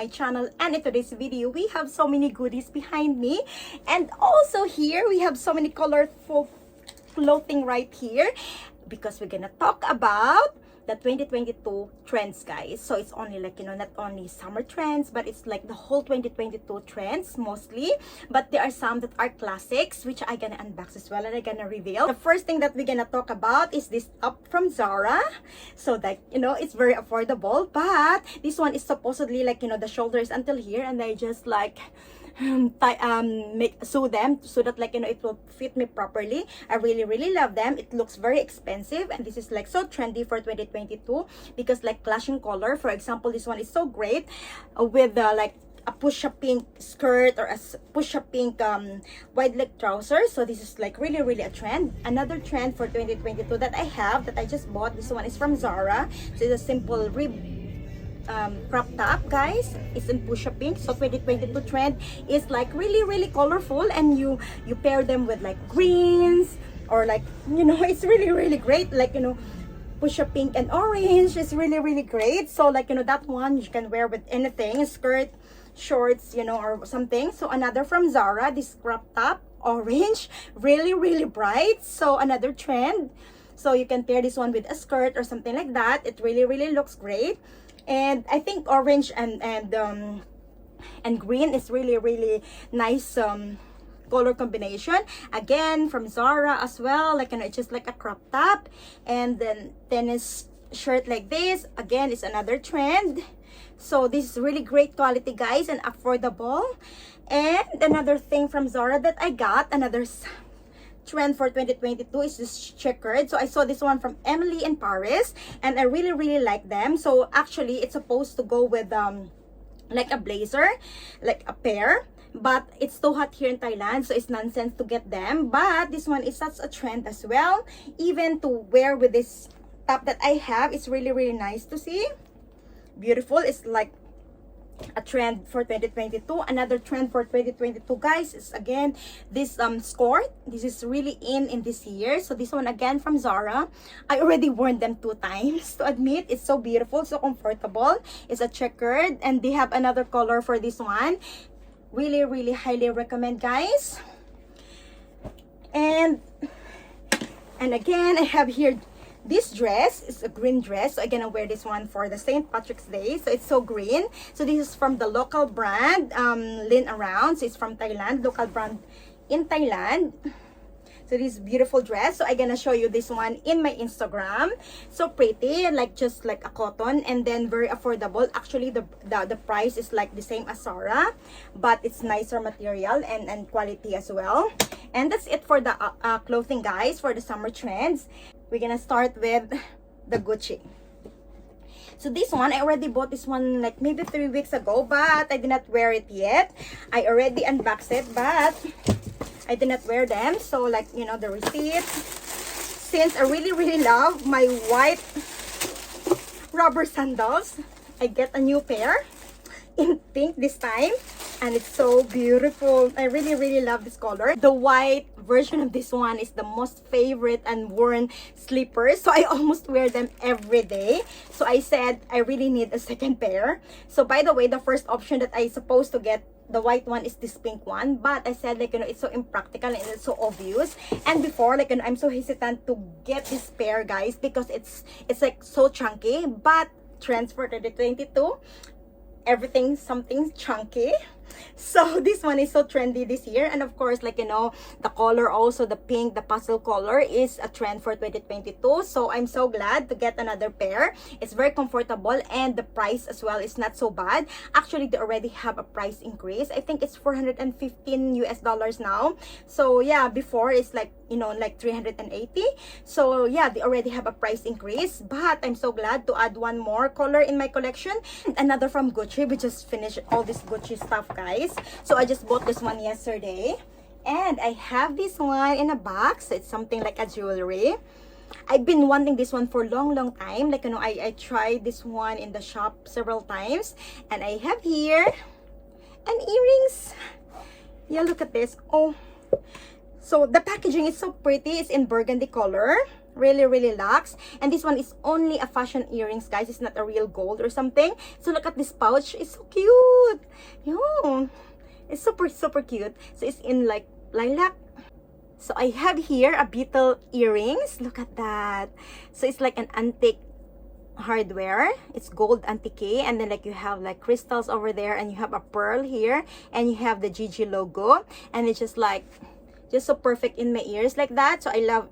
my channel. And in today's video, we have so many goodies behind me. And also here, we have so many colorful clothing right here. Because we're gonna talk about the 2022 trends, guys. So it's only like, you know, not only summer trends, but it's like the whole 2022 trends mostly. But there are some that are classics, which I'm gonna unbox as well and I'm gonna reveal. The first thing that we're gonna talk about is this top from Zara. So that, you know, it's very affordable, but this one is supposedly like, you know, the shoulder is until here, and they just like sew them so that, like, you know, it will fit me properly. I really love them. It looks very expensive, and this is like so trendy for 2022 because like clashing color. For example, this one is so great with like a push-up pink skirt or a push-up pink wide leg trousers. So this is like really a trend. Another trend for 2022 that I have, that I just bought, this one is from Zara. So it's a simple rib crop top, guys. It's in push-up pink. So 2022 trend is like really colorful, and you pair them with like greens or like, you know, it's really great. Like, you know, push-up pink and orange is really great. So like, you know, that one you can wear with anything, skirt, shorts, you know, or something. So another from Zara, this crop top, orange, really bright. So another trend. So you can pair this one with a skirt or something like that. It really looks great. And I think orange and green is really nice color combination. Again, from Zara as well, like, you know, it's just like a crop top, and then tennis shirt like this. Again, it's another trend. So this is really great quality, guys, and affordable. And another thing from Zara that I got, another trend for 2022 is this checkered. So I saw this one from Emily in Paris, and I really like them. So actually it's supposed to go with like a blazer, like a pair, but it's too hot here in Thailand, so it's nonsense to get them. But this one is such a trend as well, even to wear with this top that I have. It's really nice to see, beautiful. It's like a trend for 2022. Another trend for 2022, guys, is again this skirt. This is really in this year. So this one again from Zara. I already worn them 2 times to admit. It's so beautiful, so comfortable. It's a checkered, and they have another color for this one. Really highly recommend, guys. And again, I have here this dress. Is a green dress, so I'm gonna wear this one for the St. Patrick's Day. So it's so green. So this is from the local brand Lin Around. So it's from Thailand, local brand in Thailand. So this beautiful dress, so I'm gonna show you this one in my Instagram. So pretty, like just like a cotton, and then very affordable. Actually the price is like the same as Zara, but it's nicer material and quality as well. And that's it for the clothing, guys, for the summer trends. We're gonna start with the Gucci. So this one, I already bought this one like maybe 3 weeks ago, but I did not wear it yet. I already unboxed it, but I did not wear them. So like, you know, the receipt. Since I really love my white rubber sandals, I get a new pair in pink this time, and it's so beautiful. I really love this color. The white version of this one is the most favorite and worn slippers, so I almost wear them every day. So I said I really need a second pair. So by the way, the first option that I supposed to get, the white one, is this pink one, but I said, like, you know, it's so impractical and it's so obvious. And before, like, you know, I'm so hesitant to get this pair, guys, because it's like so chunky. But trends for 2022, everything something chunky. So this one is so trendy this year. And of course, like, you know, the color also, the pink, the pastel color is a trend for 2022. So I'm so glad to get another pair. It's very comfortable, and the price as well is not so bad. Actually, they already have a price increase. I think it's $415 US now. So yeah, before it's like, you know, like 380. So yeah, they already have a price increase, but I'm so glad to add one more color in my collection. And another from Gucci. We just finished all this Gucci stuff, guys. So I just bought this one yesterday, and I have this one in a box. It's something like a jewelry. I've been wanting this one for a long time. Like, you know, I tried this one in the shop several times, and I have here an earrings. Yeah, look at this. Oh, So the packaging is so pretty. It's in burgundy color. Really, really luxe. And this one is only a fashion earrings, guys. It's not a real gold or something. So look at this pouch. It's so cute. Yo, it's super, super cute. So it's in like lilac. So I have here a beetle earrings. Look at that. So it's like an antique hardware. It's gold antique, and then like you have like crystals over there, and you have a pearl here, and you have the GG logo, and it's just like so perfect in my ears like that. So I love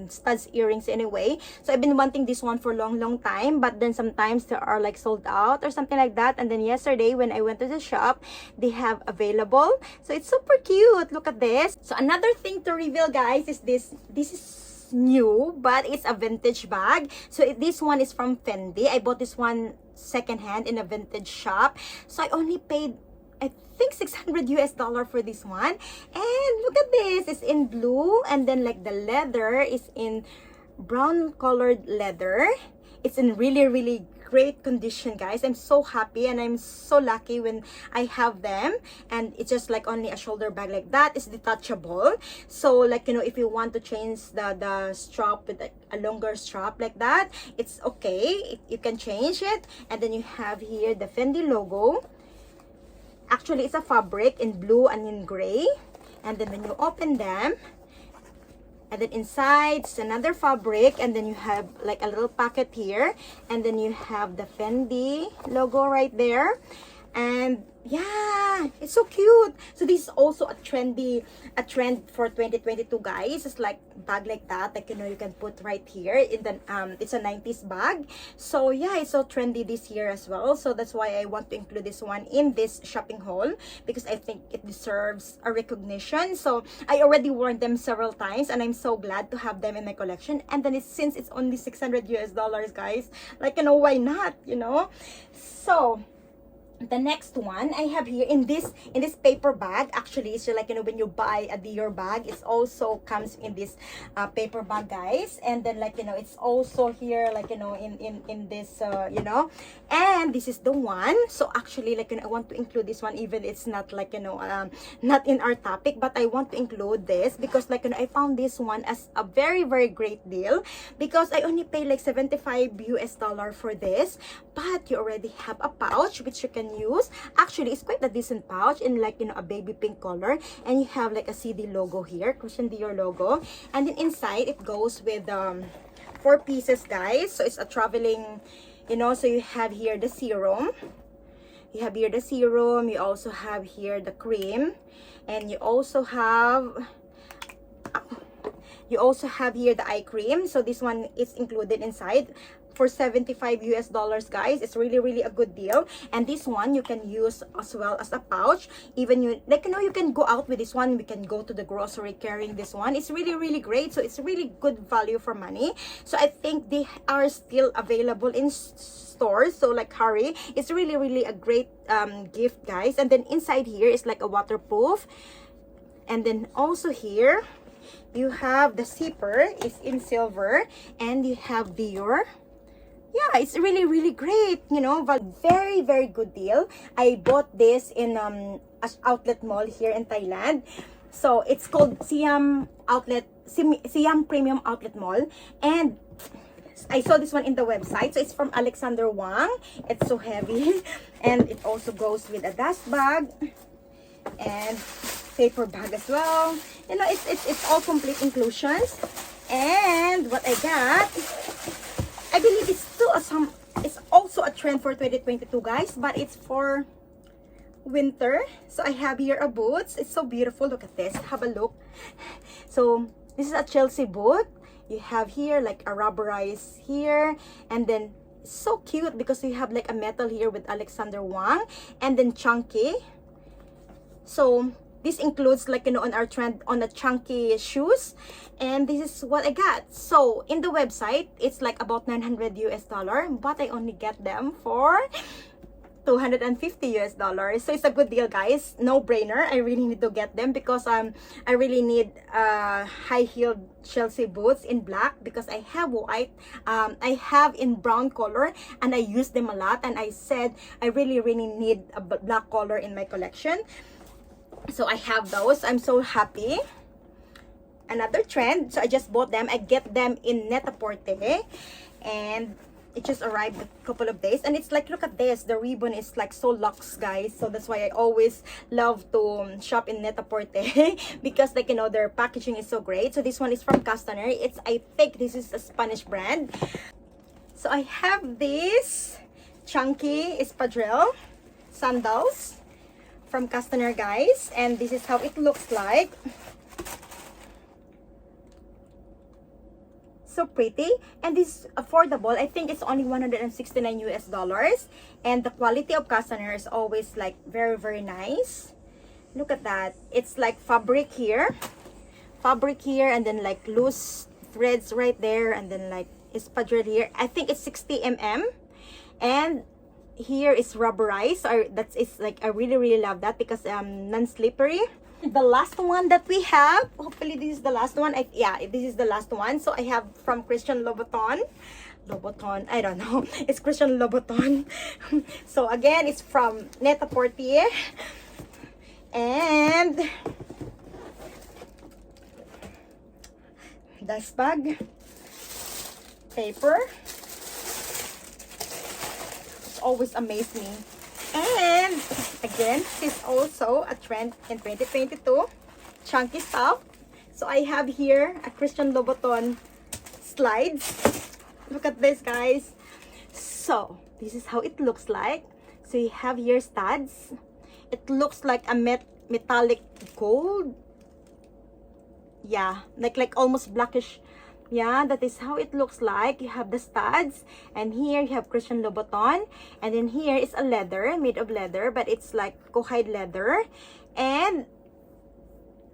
studs earrings anyway. So I've been wanting this one for a long time, but then sometimes they are like sold out or something like that. And then yesterday when I went to the shop, they have available. So it's super cute. Look at this. So another thing to reveal, guys, is this is new, but it's a vintage bag. So this one is from Fendi. I bought this one secondhand in a vintage shop. So I only paid, I think, $600 for this one. And look at this. It's in blue, and then like the leather is in brown colored leather. It's in really great condition, guys. I'm so happy and I'm so lucky when I have them. And it's just like only a shoulder bag like that. It's detachable. So like, you know, if you want to change the strap with like a longer strap like that, it's okay. You can change it. And then you have here the Fendi logo. Actually, it's a fabric in blue and in gray. And then when you open them, and then inside it's another fabric, and then you have like a little pocket here, and then you have the Fendi logo right there. And yeah, it's so cute. So this is also a trend for 2022, guys. It's like bag like that, like, you know, you can put right here in the it's a 90s bag. So yeah, it's so trendy this year as well. So that's why I want to include this one in this shopping haul, because I think it deserves a recognition. So I already worn them several times, and I'm so glad to have them in my collection. And then since it's only $600, guys, like, you know, why not, you know? So the next one I have here in this paper bag. Actually, it's like, you know, when you buy a Dior bag, it also comes in this paper bag, guys. And then like, you know, it's also here like, you know, in this you know, and this is the one. So actually, like, you know, I want to include this one, even it's not like, you know, not in our topic, but I want to include this because, like, you know, I found this one as a very great deal, because I only paid like $75 for this, but you already have a pouch which you can use. Actually, it's quite a decent pouch in like, you know, a baby pink color, and you have like a CD logo here, Christian Dior logo, and then inside it goes with 4 pieces, guys. So it's a traveling, you know. So you have here the serum, you also have here the cream, and you also have here the eye cream. So this one is included inside for $75, guys. It's really a good deal. And this one you can use as well as a pouch. Even you, like, you know, you can go out with this one. We can go to the grocery carrying this one. It's really great. So it's really good value for money. So I think they are still available in stores, so like hurry. It's really a great gift, guys. And then inside here is like a waterproof. And then also here you have the zipper is in silver, and you have Dior. Yeah, it's really great, you know, but very good deal. I bought this in outlet mall here in Thailand. So it's called Siam Premium Outlet Mall, and I saw this one in the website. So it's from Alexander Wang. It's so heavy, and it also goes with a dust bag and paper bag as well. You know, it's all complete inclusions. And what I got, I believe it's still it's also a trend for 2022, guys, but it's for winter. So I have here a boots. It's so beautiful. Look at this. Have a look. So this is a Chelsea boot. You have here like a rubberized here, and then it's so cute because you have like a metal here with Alexander Wang, and then chunky. So this includes, like, you know, on our trend on the chunky shoes, and this is what I got. So in the website it's like about $900, but I only get them for $250. So it's a good deal, guys. No brainer. I really need to get them because I really need high-heeled Chelsea boots in black, because I have white, I have in brown color, and I use them a lot, and I said I really need a black color in my collection. So I have those. I'm so happy. another trend. So I just bought them. I get them in Net-a-Porter, and it just arrived a couple of days. And it's like, look at this, the ribbon is like so luxe, guys. So that's why I always love to shop in Net-a-Porter because, like, you know, their packaging is so great. So this one is from Castaner. It's, I think this is a Spanish brand. So I have this chunky espadrille sandals from Castaner, guys, and this is how it looks like. So pretty, and this is affordable. I think it's only 169 US dollars, and the quality of Castaner is always like very nice. Look at that. It's like fabric here, and then like loose threads right there, and then like espadrille here. I think it's 60 mm, and here is rubberized, or that's, it's like, I really love that because non-slippery. The last one that we have, hopefully this is the last one. Yeah, this is the last one. So I have from Christian Louboutin, I don't know, it's Christian Louboutin. So again, it's from Net-a-Porter, and dust bag, paper. Always amaze me. And again, this is also a trend in 2022, chunky stuff. So I have here a Christian Louboutin slides. Look at this, guys. So this is how it looks like. So you have here studs. It looks like a metallic gold. Yeah, like almost blackish. Yeah, that is how it looks like. You have the studs, and here you have Christian Louboutin, and then here is a leather, made of leather, but it's like cowhide leather, and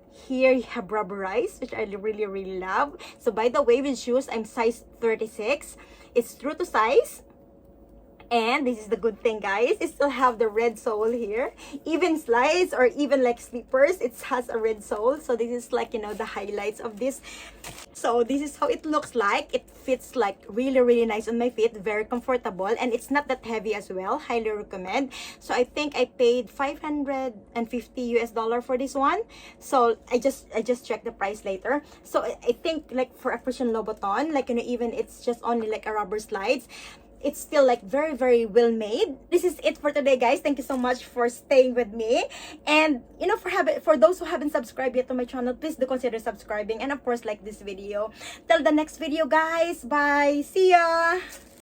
here you have rubberized, which I really love. So by the way, with shoes, I'm size 36. It's true to size. And this is the good thing, guys. It still have the red sole here. Even slides or even like slippers, it has a red sole. So this is like, you know, the highlights of this. So this is how it looks like. It fits like really nice on my feet. Very comfortable. And it's not that heavy as well. Highly recommend. So I think I paid 550 US dollar for this one. So I just checked the price later. So I think like for a Christian Louboutin, like, you know, even it's just only like a rubber slides, it's still like very well made. This is it for today, guys. Thank you so much for staying with me, and you know, for those who haven't subscribed yet to my channel, please do consider subscribing, and of course like this video. Till the next video, guys. Bye, see ya.